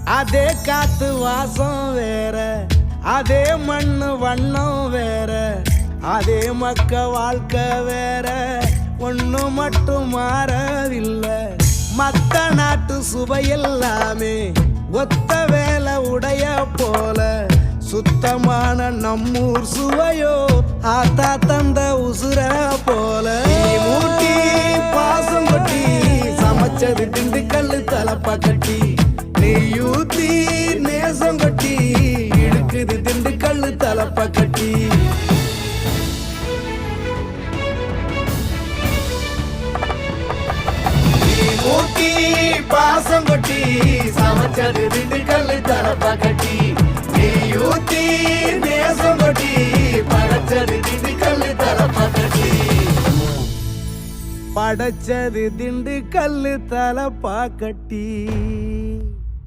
அதே காத்து வாசம் வேற, அதே மண்ணு வண்ணம் வேற, அதே மக்க வாழ்க்கை வேற, ஒண்ணு மட்டும் மாறவில்லை. மத்த நாட்டு சுவையெல்லாமே ஒத்த வேலை உடைய போல, சுத்தமான நம்மூர் சுவையோ ஆத்தா தந்த உசுர போல. மூட்டி பாசம் கொட்டி சமைச்சது திண்டுக்கல்லு தலப்பா கட்டி, நெய்யூத்தி நேசம் கொட்டி இழுக்குது திண்டுக்கல்லு தலப்பா கட்டி. மூட்டி பாசம் கொட்டி சமைச்சது திண்டுக்கல்லு தலப்பா கட்டி, நெய்யூத்தி நேசம் கொட்டி படைச்சது திண்டுக்கல்லு தலப்பா கட்டி. படைச்சது திண்டுக்கல்லு தலப்பா கட்டி.